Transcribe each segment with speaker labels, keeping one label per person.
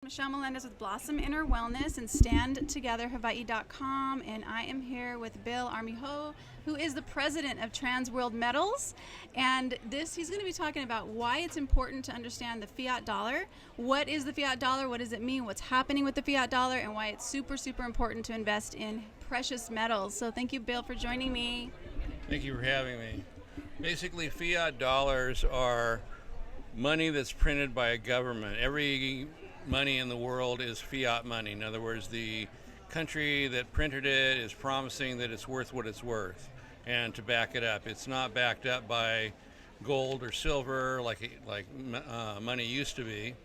Speaker 1: Michelle Melendez with Blossom Inner Wellness and StandTogetherHawaii.com, and I am here with Bill Armijo, who is the president of Trans World Metals. And he's going to be talking about why it's important to understand the fiat dollar. What is the fiat dollar? What does it mean? What's happening with the fiat dollar? And why it's super, super important to invest in precious metals. So thank you, Bill, for joining me.
Speaker 2: Thank you for having me. Basically, fiat dollars are money that's printed by a government. Every money in the world is fiat money. In other words, the country that printed it is promising that it's worth what it's worth, and to back it up. It's not backed up by gold or silver like money used to be.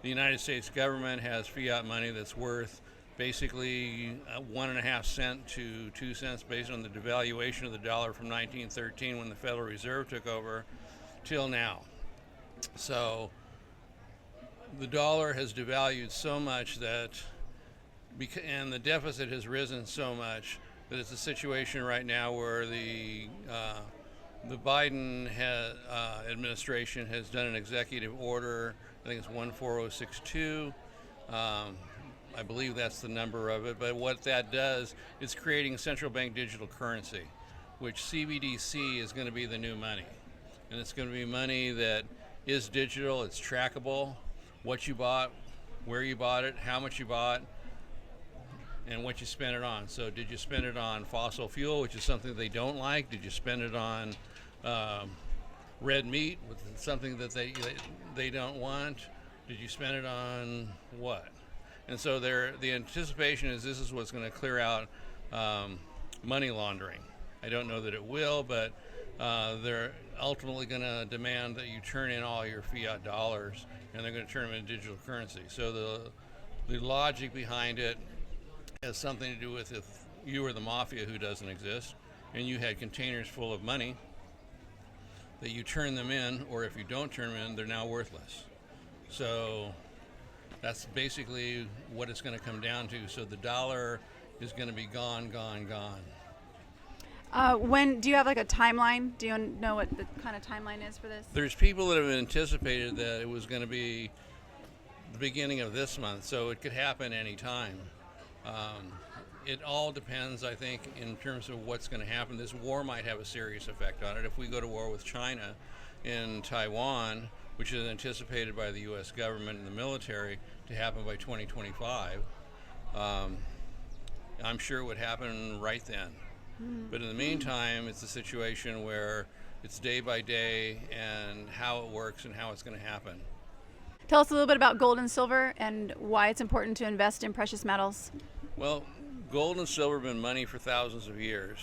Speaker 2: The United States government has fiat money that's worth basically 1.5 cents to 2 cents based on the devaluation of the dollar from 1913 when the Federal Reserve took over till now. So the dollar has devalued so much and the deficit has risen so much that it's a situation right now where the Biden administration has done an executive order. I think it's 14062. I believe that's the number of it. But what that does is creating central bank digital currency, which CBDC is going to be the new money. And it's going to be money that is digital, it's trackable, what you bought, where you bought it, how much you bought, and what you spent it on. So did you spend it on fossil fuel, which is something they don't like? Did you spend it on red meat, which is something that they don't want? Did you spend it on what? And so the anticipation is this is what's going to clear out money laundering. I don't know that it will, but they're ultimately going to demand that you turn in all your fiat dollars, and they're going to turn them into digital currency. So the logic behind it has something to do with if you were the mafia, who doesn't exist, and you had containers full of money, that you turn them in, or if you don't turn them in, they're now worthless. So that's basically what it's going to come down to. So the dollar is going to be gone, gone, gone.
Speaker 1: When do you have like a timeline? Do you know what the kind of timeline is for this?
Speaker 2: There's people that have anticipated that it was going to be the beginning of this month, so it could happen any time. It all depends, I think, in terms of what's going to happen. This war might have a serious effect on it. If we go to war with China in Taiwan, which is anticipated by the U.S. government and the military to happen by 2025, I'm sure it would happen right then. But in the meantime, it's a situation where it's day by day and how it works and how it's going to happen.
Speaker 1: Tell us a little bit about gold and silver and why it's important to invest in precious metals.
Speaker 2: Well, gold and silver have been money for thousands of years.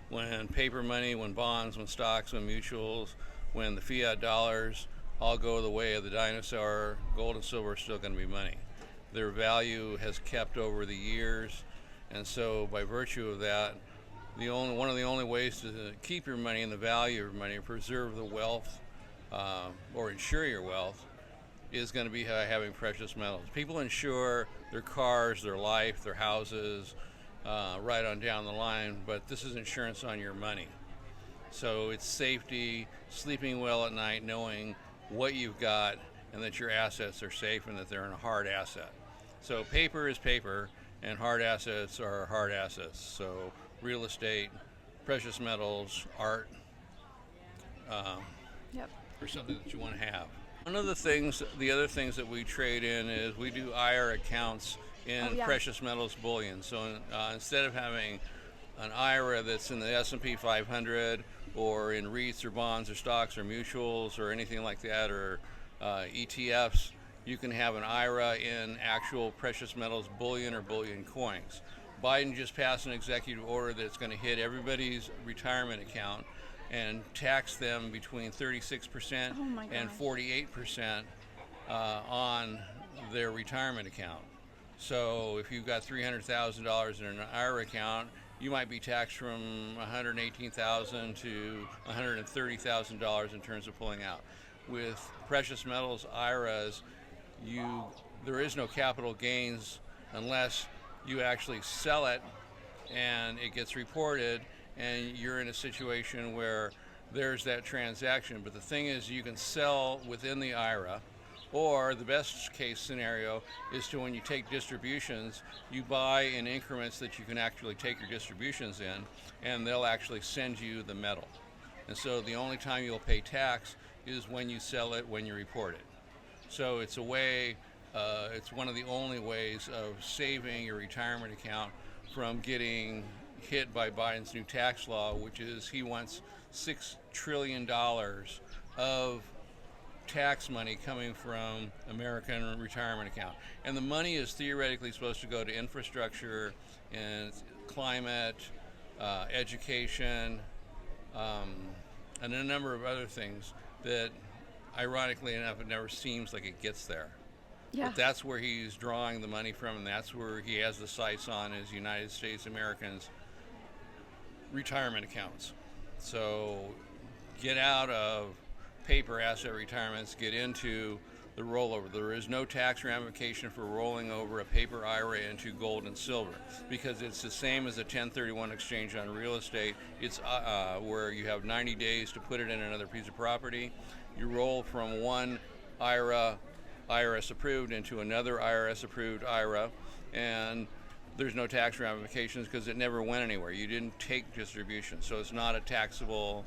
Speaker 2: When paper money, when bonds, when stocks, when mutuals, when the fiat dollars all go the way of the dinosaur, gold and silver are still going to be money. Their value has kept over the years, and so by virtue of that, one of the only ways to keep your money and the value of your money, preserve the wealth, or insure your wealth, is going to be having precious metals. People insure their cars, their life, their houses, right on down the line, but this is insurance on your money. So it's safety, sleeping well at night, knowing what you've got and that your assets are safe and that they're in a hard asset. So paper is paper and hard assets are hard assets. So real estate, precious metals, art, or something that you want to have. One of the other things that we trade in is we do IRA accounts in precious metals bullion. So instead of having an IRA that's in the S&P 500 or in REITs or bonds or stocks or mutuals or anything like that, or ETFs, you can have an IRA in actual precious metals bullion or bullion coins. Biden just passed an executive order that's going to hit everybody's retirement account and tax them between 36% and 48% on their retirement account. So if you've got $300,000 in an IRA account, you might be taxed from $118,000 to $130,000 in terms of pulling out. With precious metals IRAs, there is no capital gains unless you actually sell it and it gets reported and you're in a situation where there's that transaction. But the thing is, you can sell within the IRA Or the best case scenario is to, when you take distributions, you buy in increments that you can actually take your distributions in, and they'll actually send you the metal. And so the only time you'll pay tax is when you sell it, when you report it. So it's a way, it's one of the only ways of saving your retirement account from getting hit by Biden's new tax law, which is he wants $6 trillion of tax money coming from American retirement account. And the money is theoretically supposed to go to infrastructure and climate, education, and a number of other things that, ironically enough, it never seems like it gets there.
Speaker 1: Yeah.
Speaker 2: But that's where he's drawing the money from, and that's where he has the sights on his United States Americans' retirement accounts. So get out of paper asset retirements, get into the rollover. There is no tax ramification for rolling over a paper IRA into gold and silver, because it's the same as a 1031 exchange on real estate. It's where you have 90 days to put it in another piece of property. You roll from one IRA, IRS approved, into another IRS approved IRA, and there's no tax ramifications because it never went anywhere. You didn't take distribution, so it's not a taxable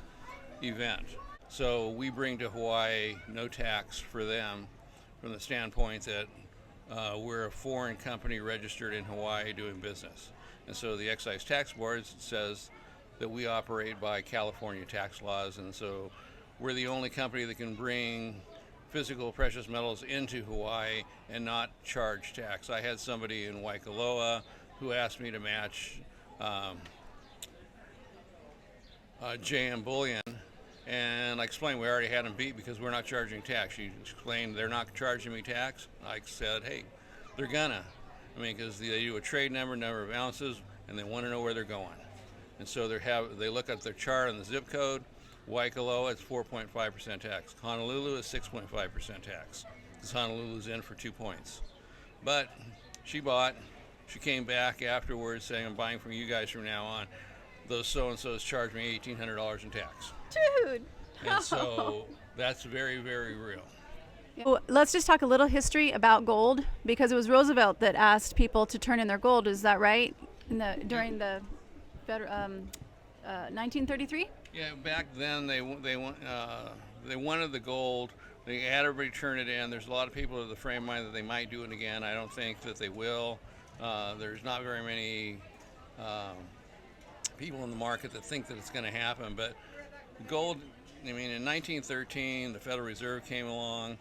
Speaker 2: event. So we bring to Hawaii no tax for them from the standpoint that we're a foreign company registered in Hawaii doing business. And so the Excise Tax Board says that we operate by California tax laws, and so we're the only company that can bring physical precious metals into Hawaii and not charge tax. I had somebody in Waikoloa who asked me to match JM Bullion, and I explained we already had them beat because we're not charging tax. She explained they're not charging me tax. I said, hey, they're gonna. I mean, because they do a trade number of ounces, and they want to know where they're going. And so they look at their chart and the zip code. Waikoloa, it's 4.5% tax. Honolulu is 6.5% tax, because Honolulu's in for 2 points. But she came back afterwards saying, I'm buying from you guys from now on. Those so-and-sos charged me $1,800 in tax.
Speaker 1: Dude.
Speaker 2: And so that's very, very real.
Speaker 1: Well, let's just talk a little history about gold, because it was Roosevelt that asked people to turn in their gold. Is that right? During the 1933?
Speaker 2: Yeah, back then they wanted the gold. They had everybody turn it in. There's a lot of people of the frame of mind that they might do it again. I don't think that they will. There's not very many people in the market that think that it's going to happen. But gold, I mean, in 1913, the Federal Reserve came along.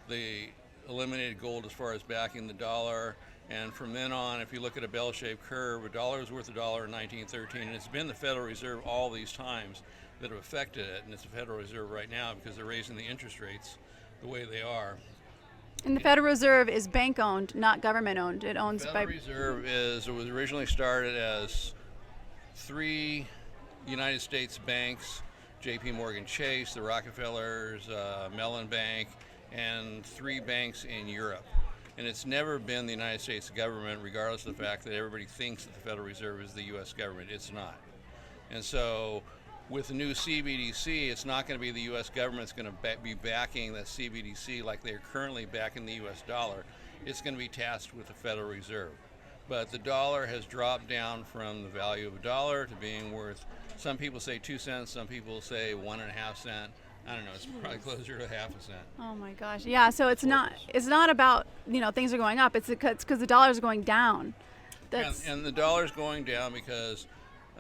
Speaker 2: They eliminated gold as far as backing the dollar. And from then on, if you look at a bell-shaped curve, a dollar was worth $1 in 1913. And it's been the Federal Reserve all these times that have affected it. And it's the Federal Reserve right now because they're raising the interest rates the way they are.
Speaker 1: And the Federal Reserve is bank-owned, not government-owned. It owns
Speaker 2: by... The Federal Reserve was originally started as 3 United States banks, J.P. Morgan Chase, the Rockefellers, Mellon Bank, and 3 banks in Europe. And it's never been the United States government, regardless of the fact that everybody thinks that the Federal Reserve is the U.S. government. It's not. And so with the new CBDC, it's not going to be the U.S. government's going to be backing the CBDC like they're currently backing the U.S. dollar. It's going to be tasked with the Federal Reserve. But the dollar has dropped down from the value of $1 to being worth, some people say 2 cents, some people say 1.5 cents. I don't know, it's probably closer to 0.5 cent.
Speaker 1: Oh my gosh. Yeah, so it's not about, things are going up. It's because the dollar's going down.
Speaker 2: And the dollar's going down because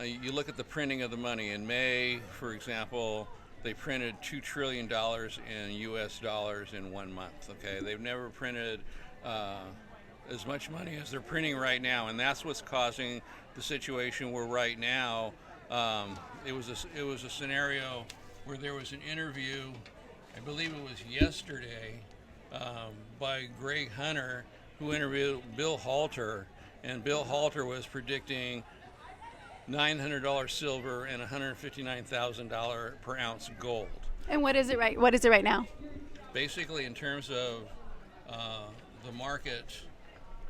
Speaker 2: you look at the printing of the money. In May, for example, they printed $2 trillion in U.S. dollars in 1 month. Okay, they've never printed as much money as they're printing right now, and that's what's causing the situation where right now it was a scenario where there was an interview, I believe it was yesterday, by Greg Hunter, who interviewed Bill Halter, and Bill Halter was predicting $900 silver and $159,000 per ounce gold.
Speaker 1: And what is it right now?
Speaker 2: Basically, in terms of the market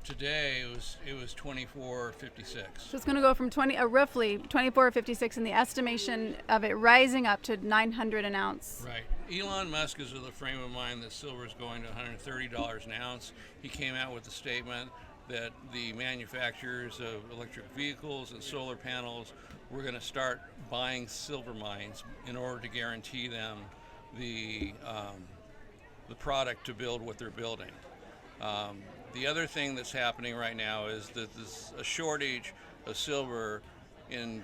Speaker 2: Today it was 24.56.
Speaker 1: So it's going to go from roughly 24.56 in the estimation of it rising up to 900 an ounce.
Speaker 2: Right. Elon Musk is of the frame of mind that silver is going to $130 an ounce. He came out with the statement that the manufacturers of electric vehicles and solar panels were going to start buying silver mines in order to guarantee them the product to build what they're building. The other thing that's happening right now is that there's a shortage of silver. In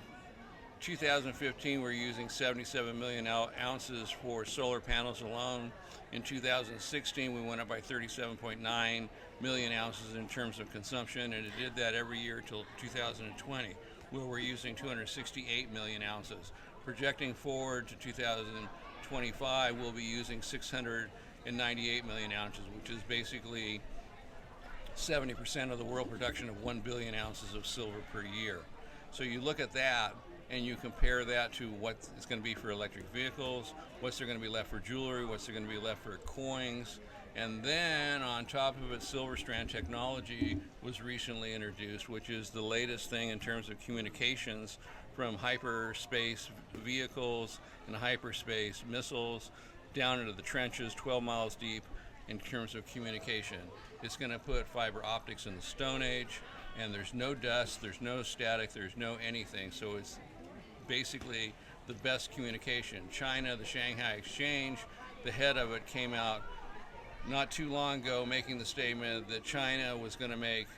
Speaker 2: 2015, we're using 77 million ounces for solar panels alone. In 2016, we went up by 37.9 million ounces in terms of consumption, and it did that every year until 2020, where we're using 268 million ounces. Projecting forward to 2025, we'll be using 698 million ounces, which is basically 70% of the world production of 1 billion ounces of silver per year. So you look at that and you compare that to what it's going to be for electric vehicles, what's there going to be left for jewelry, what's there going to be left for coins, and then on top of it, silver strand technology was recently introduced, which is the latest thing in terms of communications from hyperspace vehicles and hyperspace missiles down into the trenches 12 miles deep in terms of communication. It's going to put fiber optics in the Stone Age, and there's no dust, there's no static, there's no anything, so it's basically the best communication. China, the Shanghai Exchange, the head of it came out not too long ago making the statement that China was going to make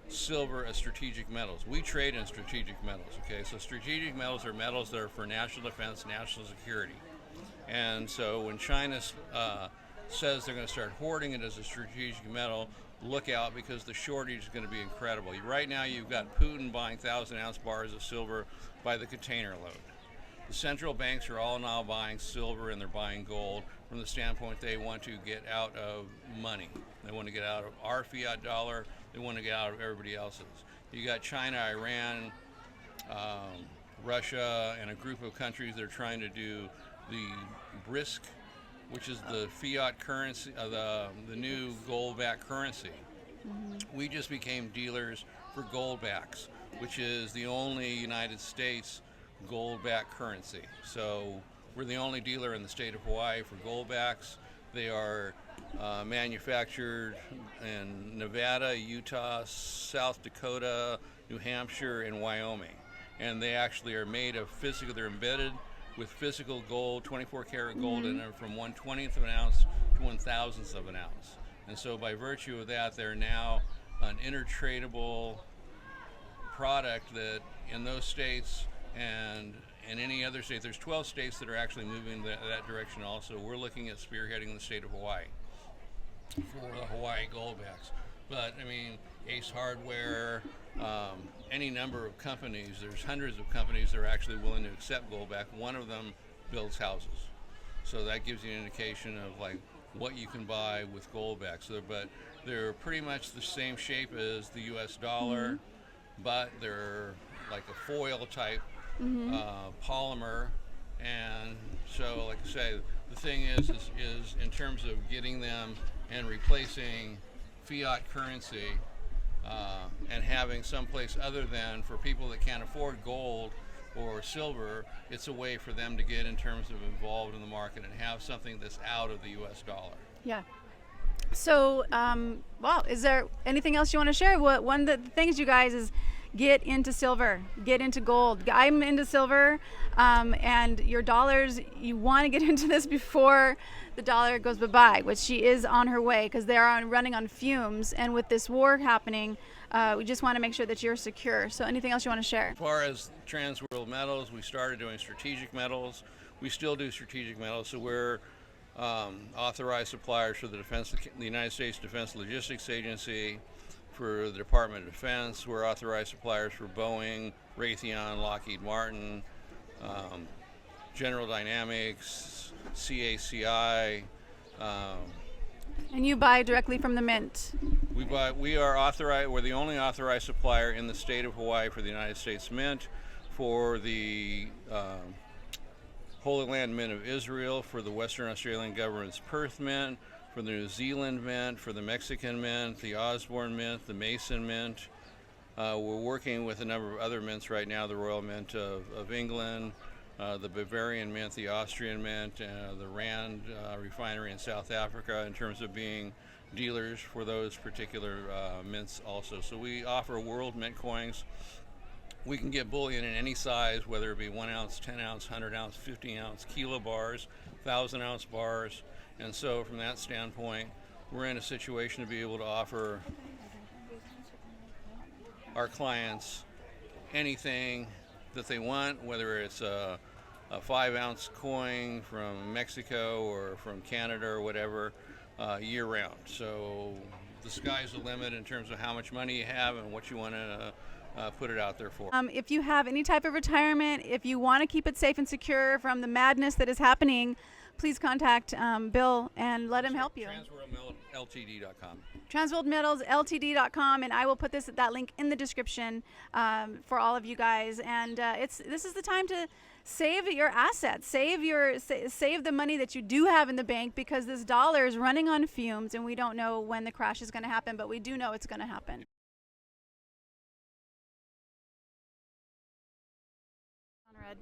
Speaker 2: silver a strategic metals. We trade in strategic metals, okay? So strategic metals are metals that are for national defense, national security. And so when China says they're going to start hoarding it as a strategic metal, look out, because the shortage is going to be incredible. Right now you've got Putin buying 1,000-ounce bars of silver by the container load. The central banks are all now buying silver and they're buying gold from the standpoint they want to get out of money. They want to get out of our fiat dollar. They want to get out of everybody else's. You got China, Iran, Russia, and a group of countries that are trying to do the BRISC, which is the fiat currency, the new gold-backed currency. Mm-hmm. We just became dealers for Goldbacks, which is the only United States gold-backed currency. So we're the only dealer in the state of Hawaii for Goldbacks. They are manufactured in Nevada, Utah, South Dakota, New Hampshire, and Wyoming. And they actually are made of physical, they're embedded with physical gold, 24 karat gold in them, from 1/20th of an ounce to 1,000th of an ounce. And so by virtue of that, they're now an intertradable product that in those states and in any other state, there's 12 states that are actually moving that direction also. We're looking at spearheading the state of Hawaii for the Hawaii Goldbacks. But I mean, Ace Hardware, any number of companies, there's hundreds of companies that are actually willing to accept Goldback. One of them builds houses. So that gives you an indication of like what you can buy with Goldback. So, but they're pretty much the same shape as the US dollar, but they're like a foil type polymer. And so, like I say, the thing is in terms of getting them and replacing fiat currency and having someplace other than for people that can't afford gold or silver, it's a way for them to get in terms of involved in the market and have something that's out of the US dollar.
Speaker 1: Yeah. So, well, is there anything else you want to share? One of the things, you guys, is get into silver, get into gold. I'm into silver, and your dollars, you want to get into this before the dollar goes bye-bye, which she is on her way, because they are running on fumes. And with this war happening, we just want to make sure that you're secure. So anything else you want to share?
Speaker 2: As far as Transworld Metals, we started doing strategic metals. We still do strategic metals, so we're authorized suppliers for the United States Defense Logistics Agency, for the Department of Defense. We're authorized suppliers for Boeing, Raytheon, Lockheed Martin, General Dynamics, CACI.
Speaker 1: And you buy directly from the mint?
Speaker 2: We are authorized. We're the only authorized supplier in the state of Hawaii for the United States Mint, for the Holy Land Mint of Israel, for the Western Australian Government's Perth Mint, for the New Zealand Mint, for the Mexican Mint, the Osborne Mint, the Mason Mint. We're working with a number of other mints right now, the Royal Mint of England, the Bavarian Mint, the Austrian Mint, the Rand refinery in South Africa, in terms of being dealers for those particular mints also. So we offer world mint coins. We can get bullion in any size, whether it be 1 ounce, 10 ounce, 100 ounce, 50 ounce, kilo bars, 1,000 ounce bars. And so from that standpoint, we're in a situation to be able to offer our clients anything that they want, whether it's a 5 ounce coin from Mexico or from Canada or whatever, year round. So the sky's the limit in terms of how much money you have and what you want to put it out there for.
Speaker 1: If you have any type of retirement, if you want to keep it safe and secure from the madness that is happening, please contact Bill and let him help you.
Speaker 2: TransworldMetals.ltd.com.
Speaker 1: TransworldMetals.ltd.com, and I will put that link in the description for all of you guys. And this is the time to save your assets, save the money that you do have in the bank, because this dollar is running on fumes, and we don't know when the crash is going to happen, but we do know it's going to happen.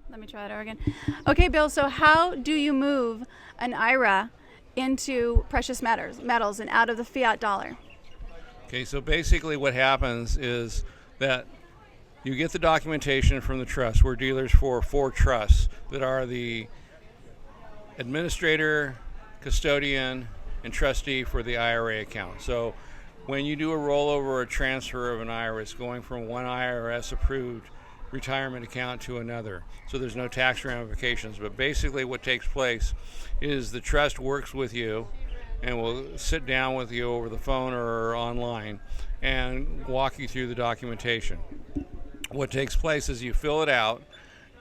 Speaker 1: Let me try that over again. Okay, Bill, so how do you move an IRA into precious metals and out of the fiat dollar?
Speaker 2: Okay, so basically what happens is that you get the documentation from the trust. We're dealers for 4 trusts that are the administrator, custodian, and trustee for the IRA account. So when you do a rollover or a transfer of an IRA, it's going from one IRS approved retirement account to another. So there's no tax ramifications. But basically what takes place is the trust works with you and will sit down with you over the phone or online and walk you through the documentation. What takes place is you fill it out,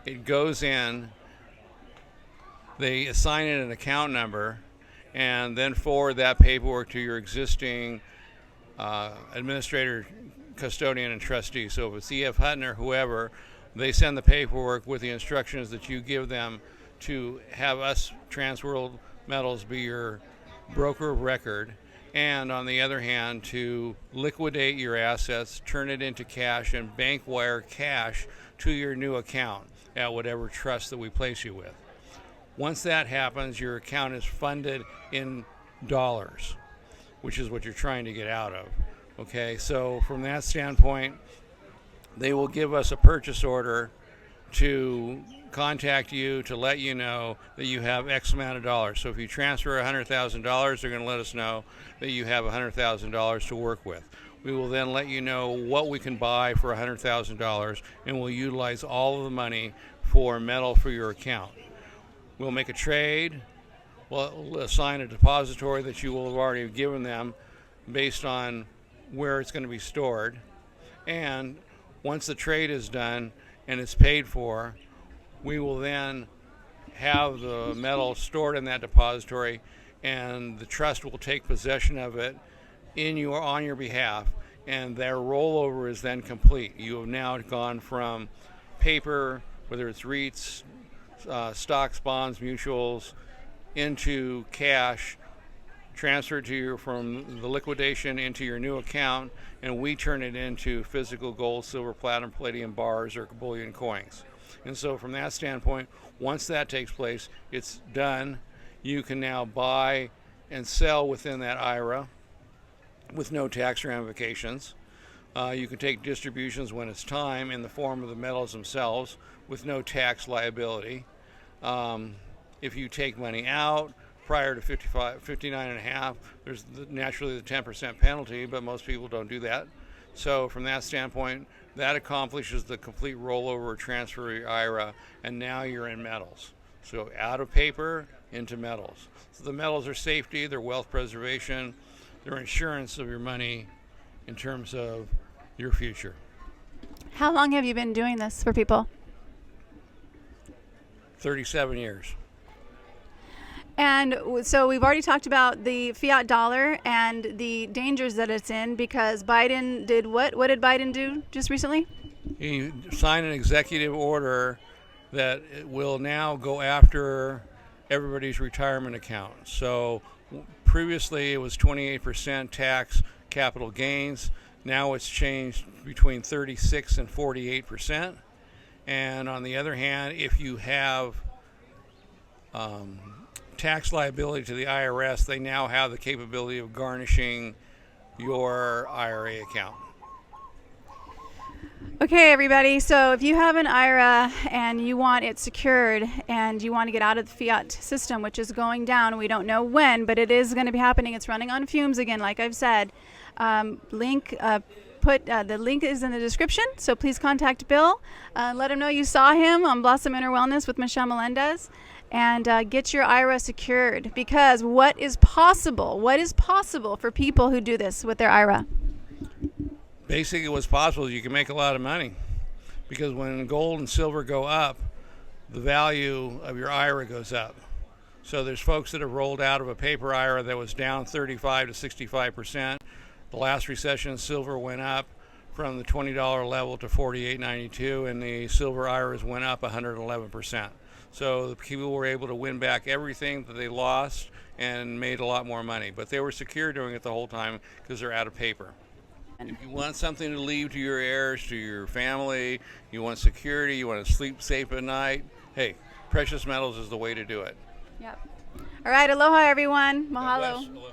Speaker 2: it goes in, they assign it an account number, and then forward that paperwork to your existing administrator, custodian, and trustee. So if it's E.F. Hutton or whoever, they send the paperwork with the instructions that you give them to have us, Transworld Metals, be your broker of record, and on the other hand, to liquidate your assets, turn it into cash, and bank wire cash to your new account at whatever trust that we place you with. Once that happens, your account is funded in dollars, which is what you're trying to get out of. Okay, so from that standpoint, they will give us a purchase order to contact you to let you know that you have X amount of dollars. So if you transfer $100,000, they're going to let us know that you have $100,000 to work with. We will then let you know what we can buy for $100,000, and we'll utilize all of the money for metal for your account. We'll make a trade. We'll assign a depository that you will have already given them based on where it's going to be stored. And once the trade is done and it's paid for, we will then have the metal stored in that depository, and the trust will take possession of it on your behalf, and their rollover is then complete. You have now gone from paper, whether it's REITs, stocks, bonds, mutuals, into cash, transferred to you from the liquidation into your new account, and we turn it into physical gold, silver, platinum, palladium bars or bullion coins. And so from that standpoint, once that takes place, it's done. You can now buy and sell within that IRA with no tax ramifications. You can take distributions when it's time in the form of the metals themselves with no tax liability. If you take money out prior to 59 and a half, there's naturally the 10% penalty, but most people don't do that. So from that standpoint, that accomplishes the complete rollover or transfer of your IRA, and now you're in metals. So out of paper into metals. So the metals are safety, they're wealth preservation, they're insurance of your money in terms of your future.
Speaker 1: How long have you been doing this for people?
Speaker 2: 37 years.
Speaker 1: And so we've already talked about the fiat dollar and the dangers that it's in, because Biden did what? What did Biden do just recently?
Speaker 2: He signed an executive order that it will now go after everybody's retirement account. So Previously, it was 28% tax capital gains. Now it's changed between 36 and 48%. And on the other hand, if you have tax liability to the IRS, they now have the capability of garnishing your IRA account.
Speaker 1: Okay, everybody, so if you have an IRA and you want it secured and you want to get out of the fiat system, which is going down, we don't know when, but it is going to be happening. It's running on fumes again, like I've said. The link is in the description, so please contact Bill. Let him know you saw him on Blossom Inner Wellness with Michelle Melendez, and get your IRA secured, because what is possible for people who do this with their IRA?
Speaker 2: Basically, what's possible is you can make a lot of money, because when gold and silver go up, the value of your IRA goes up. So there's folks that have rolled out of a paper IRA that was down 35 to 65%. The last recession, silver went up from the $20 level to $48.92, and the silver IRAs went up 111%. So the people were able to win back everything that they lost and made a lot more money. But they were secure doing it the whole time because they're out of paper. If you want something to leave to your heirs, to your family, you want security, you want to sleep safe at night, hey, precious metals is the way to do it.
Speaker 1: Yep. All right, aloha, everyone. Mahalo.
Speaker 2: Aloha.